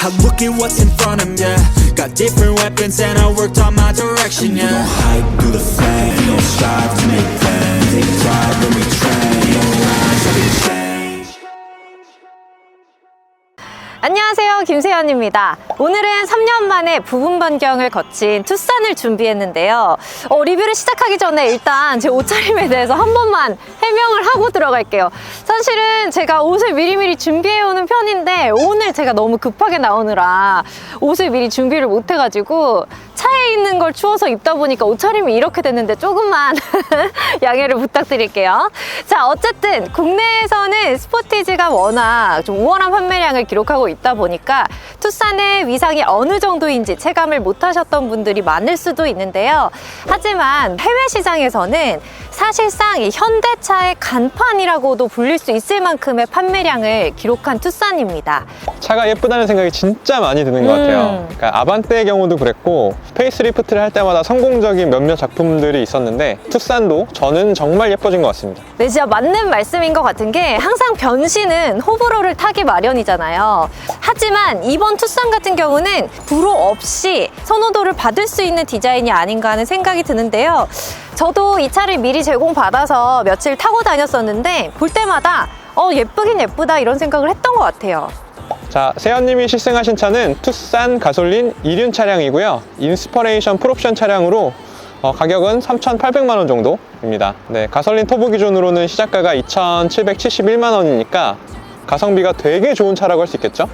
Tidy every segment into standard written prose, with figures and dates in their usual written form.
I look at what's in front of me, got different weapons and I worked on my direction, yeah. We gon' hype through the flame, we gon' strive to make plans, take pride when we train, we gon' rise up and change. 안녕하세요, 김세연입니다. 오늘은 3년 만에 부분 변경을 거친 투싼을 준비했는데요. 리뷰를 시작하기 전에 일단 제 옷차림에 대해서 한 번만 해명을 하고 들어갈게요. 사실은 제가 옷을 미리미리 준비해오는 편인데 오늘 제가 너무 급하게 나오느라 옷을 미리 준비를 못해가지고 차에 있는 걸 추워서 입다 보니까 옷차림이 이렇게 됐는데 조금만 양해를 부탁드릴게요. 자, 어쨌든 국내에서는 스포티지가 워낙 좀 우월한 판매량을 기록하고 있다 보니까 투싼의 위상이 어느 정도인지 체감을 못하셨던 분들이 많을 수도 있는데요. 하지만 해외 시장에서는 사실상 이 현대차의 간판이라고도 불릴 수 있을 만큼의 판매량을 기록한 투싼입니다. 차가 예쁘다는 생각이 진짜 많이 드는 것 같아요. 그러니까 아반떼의 경우도 그랬고 페이스리프트를 할 때마다 성공적인 몇몇 작품들이 있었는데 투싼도 저는 정말 예뻐진 것 같습니다. 네, 진짜 맞는 말씀인 것 같은 게 항상 변신은 호불호를 타기 마련이잖아요. 하지만 이번 투싼 같은 경우는 불호 없이 선호도를 받을 수 있는 디자인이 아닌가 하는 생각이 드는데요. 저도 이 차를 미리 제공받아서 며칠 타고 다녔었는데 볼 때마다 예쁘긴 예쁘다 이런 생각을 했던 것 같아요. 자, 세연님이 시승하신 차는 투싼 가솔린 2륜 차량이고요. 인스퍼레이션 풀옵션 차량으로 가격은 3,800만 원 정도입니다. 네, 가솔린 터보 기준으로는 시작가가 2,771만 원이니까 가성비가 되게 좋은 차라고 할 수 있겠죠?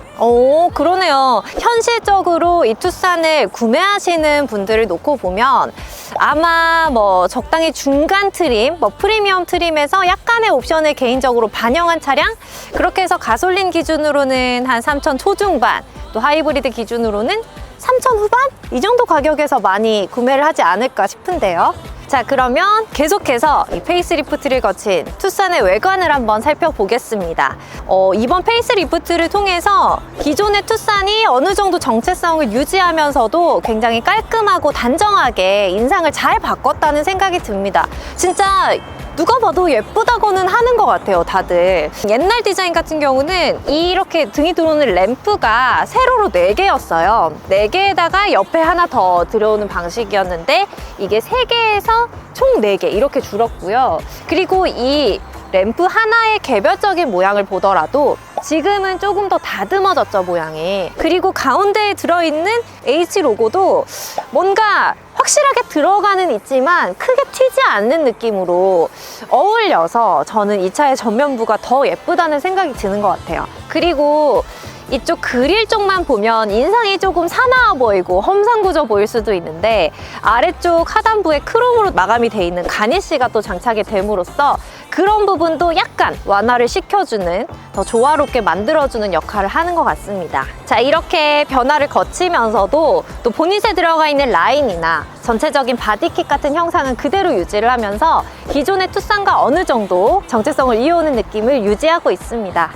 그러네요. 현실적으로 이 투싼을 구매하시는 분들을 놓고 보면 아마 적당히 중간 트림, 프리미엄 트림에서 약간의 옵션을 개인적으로 반영한 차량, 그렇게 해서 가솔린 기준으로는 한 3,000 초중반, 또 하이브리드 기준으로는 3,000 후반? 이 정도 가격에서 많이 구매를 하지 않을까 싶은데요. 자, 그러면 계속해서 이 페이스리프트를 거친 투싼의 외관을 한번 살펴보겠습니다. 이번 페이스리프트를 통해서 기존의 투싼이 어느 정도 정체성을 유지하면서도 굉장히 깔끔하고 단정하게 인상을 잘 바꿨다는 생각이 듭니다. 진짜 누가 봐도 예쁘다고는 하는 것 같아요, 다들. 옛날 디자인 같은 경우는 이렇게 등이 들어오는 램프가 세로로 4개였어요. 4개에다가 옆에 하나 더 들어오는 방식이었는데 이게 3개에서 총 4개 이렇게 줄었고요. 그리고 이 램프 하나의 개별적인 모양을 보더라도 지금은 조금 더 다듬어졌죠, 모양이. 그리고 가운데에 들어있는 H 로고도 뭔가 확실하게 들어가는 있지만 크게 튀지 않는 느낌으로 어울려서 저는 이 차의 전면부가 더 예쁘다는 생각이 드는 것 같아요. 그리고 이쪽 그릴 쪽만 보면 인상이 조금 사나워 보이고 험상궂어 보일 수도 있는데 아래쪽 하단부에 크롬으로 마감이 돼 있는 가니쉬가 또 장착이 됨으로써 그런 부분도 약간 완화를 시켜주는, 더 조화롭게 만들어주는 역할을 하는 것 같습니다. 자, 이렇게 변화를 거치면서도 또 보닛에 들어가 있는 라인이나 전체적인 바디킷 같은 형상은 그대로 유지를 하면서 기존의 투싼과 어느 정도 정체성을 이어오는 느낌을 유지하고 있습니다.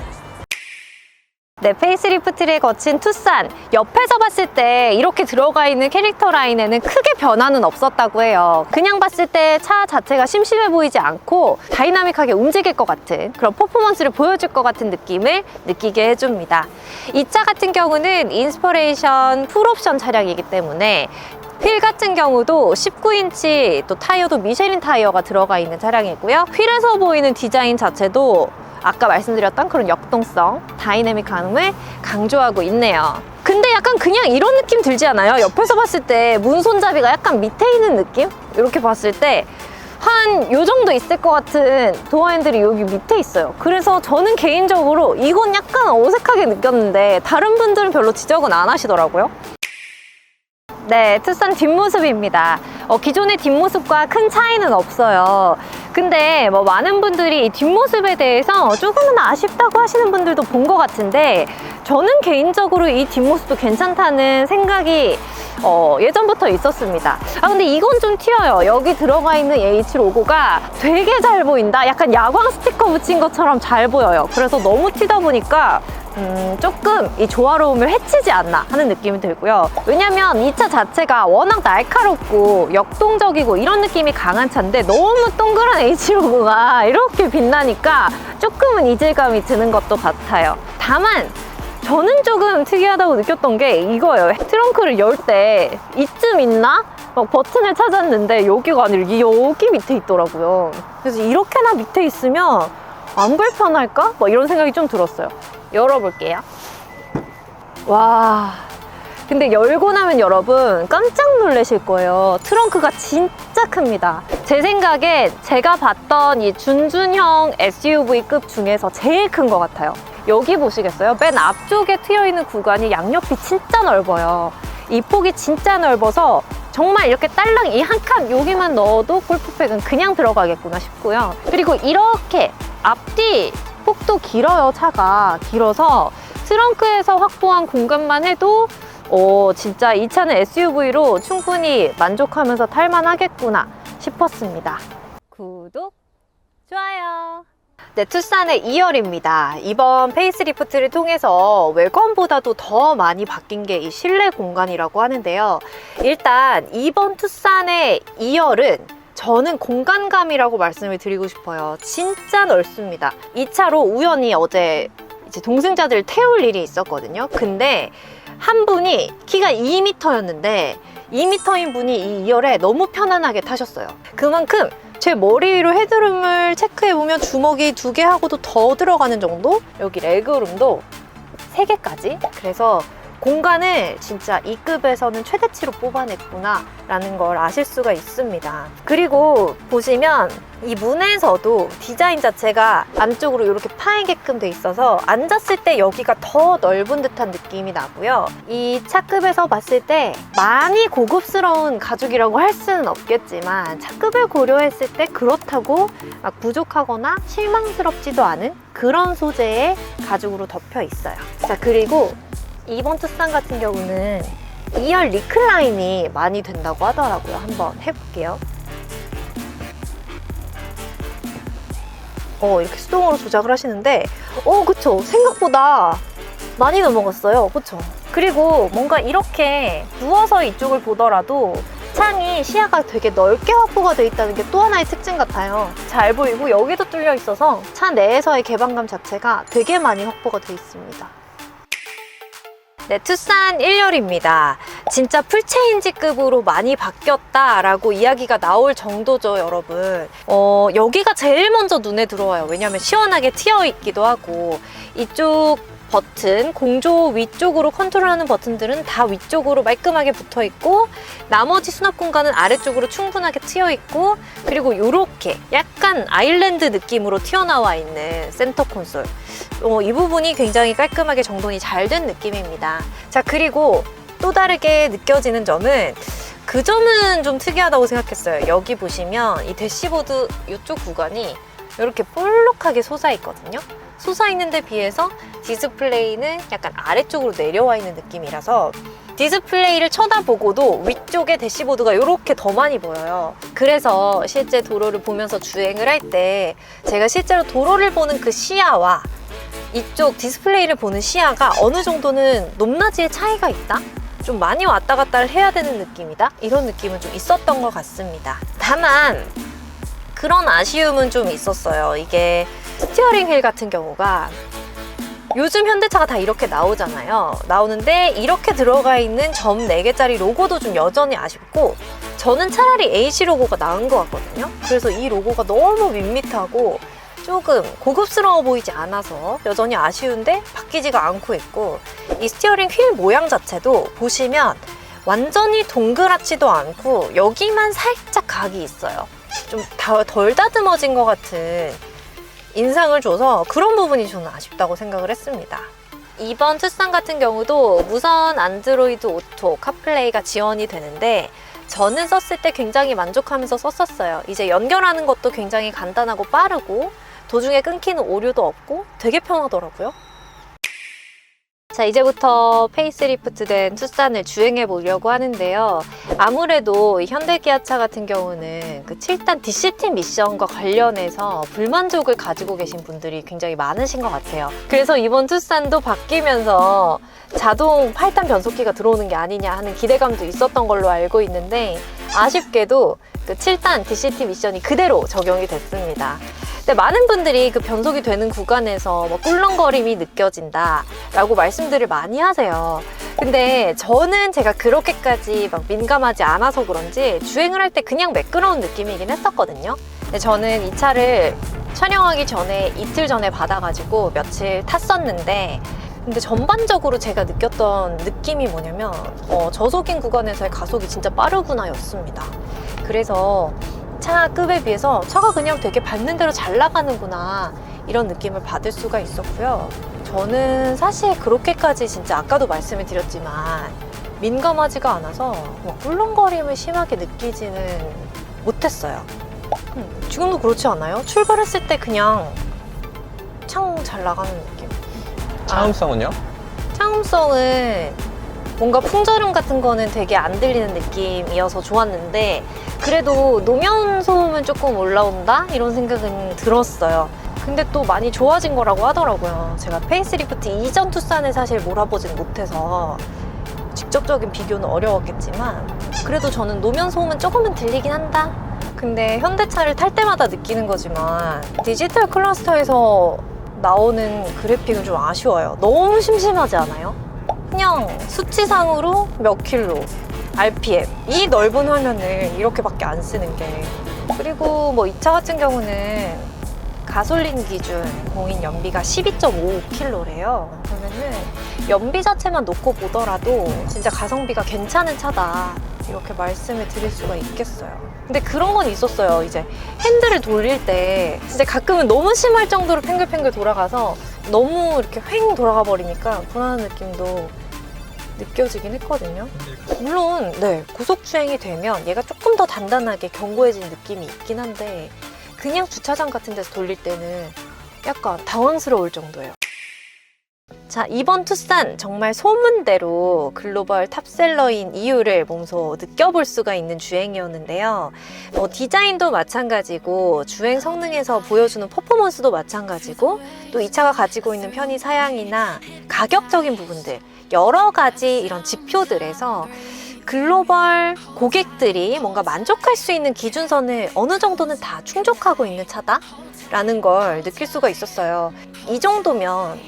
네, 페이스리프트를 거친 투싼, 옆에서 봤을 때 이렇게 들어가 있는 캐릭터 라인에는 크게 변화는 없었다고 해요. 그냥 봤을 때 차 자체가 심심해 보이지 않고 다이나믹하게 움직일 것 같은 그런 퍼포먼스를 보여줄 것 같은 느낌을 느끼게 해줍니다. 이 차 같은 경우는 인스퍼레이션 풀옵션 차량이기 때문에 휠 같은 경우도 19인치, 또 타이어도 미쉐린 타이어가 들어가 있는 차량이고요. 휠에서 보이는 디자인 자체도 아까 말씀드렸던 그런 역동성, 다이내믹함을 강조하고 있네요. 근데 약간 그냥 이런 느낌 들지 않아요? 옆에서 봤을 때 문 손잡이가 약간 밑에 있는 느낌? 이렇게 봤을 때 한 요 정도 있을 것 같은 도어 핸들이 여기 밑에 있어요. 그래서 저는 개인적으로 이건 약간 어색하게 느꼈는데 다른 분들은 별로 지적은 안 하시더라고요. 네, 투싼 뒷모습입니다. 기존의 뒷모습과 큰 차이는 없어요. 근데 많은 분들이 이 뒷모습에 대해서 조금은 아쉽다고 하시는 분들도 본 것 같은데 저는 개인적으로 이 뒷모습도 괜찮다는 생각이 예전부터 있었습니다. 근데 이건 좀 튀어요. 여기 들어가 있는 H 로고가 되게 잘 보인다. 약간 야광 스티커 붙인 것처럼 잘 보여요. 그래서 너무 튀다 보니까 조금 이 조화로움을 해치지 않나 하는 느낌이 들고요. 왜냐면 이 차 자체가 워낙 날카롭고 역동적이고 이런 느낌이 강한 차인데 너무 동그란 H 로고가 이렇게 빛나니까 조금은 이질감이 드는 것도 같아요. 다만 저는 조금 특이하다고 느꼈던 게 이거예요. 트렁크를 열 때 이쯤 있나? 막 버튼을 찾았는데 여기가 아니라 여기 밑에 있더라고요. 그래서 이렇게나 밑에 있으면 안 불편할까? 뭐 이런 생각이 좀 들었어요. 열어볼게요. 와, 근데 열고 나면 여러분 깜짝 놀라실 거예요. 트렁크가 진짜 큽니다. 제 생각에 제가 봤던 이 준준형 SUV급 중에서 제일 큰 것 같아요. 여기 보시겠어요? 맨 앞쪽에 트여있는 구간이 양옆이 진짜 넓어요. 이 폭이 진짜 넓어서 정말 이렇게 딸랑 이 한 칸 여기만 넣어도 골프백은 그냥 들어가겠구나 싶고요. 그리고 이렇게 앞뒤 폭도 길어요. 차가 길어서 트렁크에서 확보한 공간만 해도 진짜 이 차는 SUV로 충분히 만족하면서 탈만하겠구나 싶었습니다. 구독, 좋아요. 네, 투싼의 2열입니다. 이번 페이스리프트를 통해서 외관보다도 더 많이 바뀐 게 이 실내 공간이라고 하는데요. 일단 이번 투싼의 2열은 저는 공간감이라고 말씀을 드리고 싶어요. 진짜 넓습니다. 이 차로 우연히 어제 이제 동승자들 태울 일이 있었거든요. 근데 한 분이 키가 2m였는데 2m인 분이 이 2열에 너무 편안하게 타셨어요. 그만큼 제 머리 위로 헤드룸을 체크해보면 주먹이 2개 하고도 더 들어가는 정도? 여기 레그룸도 3개까지? 그래서 공간을 진짜 이 급에서는 최대치로 뽑아냈구나 라는 걸 아실 수가 있습니다. 그리고 보시면 이 문에서도 디자인 자체가 안쪽으로 이렇게 파이게끔 돼 있어서 앉았을 때 여기가 더 넓은 듯한 느낌이 나고요. 이 차급에서 봤을 때 많이 고급스러운 가죽이라고 할 수는 없겠지만 차급을 고려했을 때 그렇다고 막 부족하거나 실망스럽지도 않은 그런 소재의 가죽으로 덮여 있어요. 자, 그리고 이번 투싼 같은 경우는 2열 리클라인이 많이 된다고 하더라고요. 한번 해볼게요. 이렇게 수동으로 조작을 하시는데 그쵸, 생각보다 많이 넘어갔어요. 그쵸? 그리고 뭔가 이렇게 누워서 이쪽을 보더라도 창이 시야가 되게 넓게 확보가 돼 있다는 게 또 하나의 특징 같아요. 잘 보이고 여기도 뚫려 있어서 차 내에서의 개방감 자체가 되게 많이 확보가 돼 있습니다. 네, 투싼 1열입니다. 진짜 풀체인지급으로 많이 바뀌었다라고 이야기가 나올 정도죠, 여러분. 여기가 제일 먼저 눈에 들어와요. 왜냐면 시원하게 트여 있기도 하고 이쪽 버튼, 공조 위쪽으로 컨트롤하는 버튼들은 다 위쪽으로 말끔하게 붙어 있고 나머지 수납 공간은 아래쪽으로 충분하게 트여 있고 그리고 이렇게 약간 아일랜드 느낌으로 튀어나와 있는 센터 콘솔, 이 부분이 굉장히 깔끔하게 정돈이 잘 된 느낌입니다. 자, 그리고 또 다르게 느껴지는 점은 그 점은 좀 특이하다고 생각했어요. 여기 보시면 이 대시보드 이쪽 구간이 이렇게 볼록하게 솟아 있거든요. 솟아 있는 데 비해서 디스플레이는 약간 아래쪽으로 내려와 있는 느낌이라서 디스플레이를 쳐다보고도 위쪽에 대시보드가 이렇게 더 많이 보여요. 그래서 실제 도로를 보면서 주행을 할 때 제가 실제로 도로를 보는 그 시야와 이쪽 디스플레이를 보는 시야가 어느 정도는 높낮이의 차이가 있다? 좀 많이 왔다 갔다를 해야 되는 느낌이다? 이런 느낌은 좀 있었던 것 같습니다. 다만 그런 아쉬움은 좀 있었어요. 이게 스티어링 휠 같은 경우가 요즘 현대차가 다 이렇게 나오잖아요. 나오는데 이렇게 들어가 있는 점 4개짜리 로고도 좀 여전히 아쉽고 저는 차라리 AC 로고가 나은 것 같거든요. 그래서 이 로고가 너무 밋밋하고 조금 고급스러워 보이지 않아서 여전히 아쉬운데 바뀌지가 않고 있고 이 스티어링 휠 모양 자체도 보시면 완전히 동그랗지도 않고 여기만 살짝 각이 있어요. 좀 덜 다듬어진 것 같은 인상을 줘서 그런 부분이 저는 아쉽다고 생각을 했습니다. 이번 투싼 같은 경우도 무선 안드로이드 오토 카플레이가 지원이 되는데 저는 썼을 때 굉장히 만족하면서 썼었어요. 이제 연결하는 것도 굉장히 간단하고 빠르고 도중에 끊기는 오류도 없고 되게 편하더라고요. 자, 이제부터 페이스리프트된 투싼을 주행해 보려고 하는데요. 아무래도 이 현대기아차 같은 경우는 그 7단 DCT 미션과 관련해서 불만족을 가지고 계신 분들이 굉장히 많으신 것 같아요. 그래서 이번 투싼도 바뀌면서 자동 8단 변속기가 들어오는 게 아니냐 하는 기대감도 있었던 걸로 알고 있는데 아쉽게도 그 7단 DCT 미션이 그대로 적용이 됐습니다. 근데 많은 분들이 그 변속이 되는 구간에서 뭐 꿀렁거림이 느껴진다 라고 말씀들을 많이 하세요. 근데 저는 제가 그렇게까지 막 민감하지 않아서 그런지 주행을 할 때 그냥 매끄러운 느낌이긴 했었거든요. 근데 저는 이 차를 촬영하기 전에 이틀 전에 받아가지고 며칠 탔었는데, 근데 전반적으로 제가 느꼈던 느낌이 뭐냐면 저속인 구간에서의 가속이 진짜 빠르구나 였습니다. 그래서 차 급에 비해서 차가 그냥 되게 밟는 대로 잘 나가는구나 이런 느낌을 받을 수가 있었고요. 저는 사실 그렇게까지 진짜 아까도 말씀을 드렸지만 민감하지가 않아서 꿀렁거림을 심하게 느끼지는 못했어요. 지금도 그렇지 않아요? 출발했을 때 그냥 창 잘 나가는 느낌. 차음성은요? 차음성은 뭔가 풍절음 같은 거는 되게 안 들리는 느낌이어서 좋았는데, 그래도 노면 소음은 조금 올라온다? 이런 생각은 들었어요. 근데 또 많이 좋아진 거라고 하더라고요. 제가 페이스리프트 이전 투싼을 사실 몰아보진 못해서 직접적인 비교는 어려웠겠지만, 그래도 저는 노면 소음은 조금은 들리긴 한다? 근데 현대차를 탈 때마다 느끼는 거지만 디지털 클러스터에서 나오는 그래픽은 좀 아쉬워요. 너무 심심하지 않아요? 그냥 수치상으로 몇 킬로, RPM, 이 넓은 화면을 이렇게밖에 안 쓰는 게. 그리고 뭐 이 차 같은 경우는 가솔린 기준 공인 연비가 12.5km래요. 그러면은 연비 자체만 놓고 보더라도 진짜 가성비가 괜찮은 차다, 이렇게 말씀을 드릴 수가 있겠어요. 근데 그런 건 있었어요. 이제 핸들을 돌릴 때 진짜 가끔은 너무 심할 정도로 팽글팽글 돌아가서 너무 이렇게 횡 돌아가 버리니까 불안한 느낌도 느껴지긴 했거든요. 물론 고속 주행이 되면 얘가 조금 더 단단하게 견고해진 느낌이 있긴 한데, 그냥 주차장 같은 데서 돌릴 때는 약간 당황스러울 정도예요. 자, 이번 투싼 정말 소문대로 글로벌 탑셀러인 이유를 몸소 느껴볼 수가 있는 주행이었는데요. 디자인도 마찬가지고 주행 성능에서 보여주는 퍼포먼스도 마찬가지고, 또 이 차가 가지고 있는 편의 사양이나 가격적인 부분들, 여러 가지 이런 지표들에서 글로벌 고객들이 뭔가 만족할 수 있는 기준선을 어느 정도는 다 충족하고 있는 차다라는 걸 느낄 수가 있었어요. 이 정도면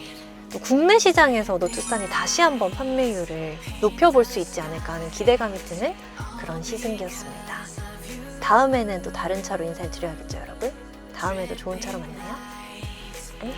또 국내 시장에서도 투싼이 다시 한번 판매율을 높여볼 수 있지 않을까 하는 기대감이 드는 그런 시승기였습니다. 다음에는 또 다른 차로 인사를 드려야겠죠, 여러분? 다음에도 좋은 차로 만나요. 응?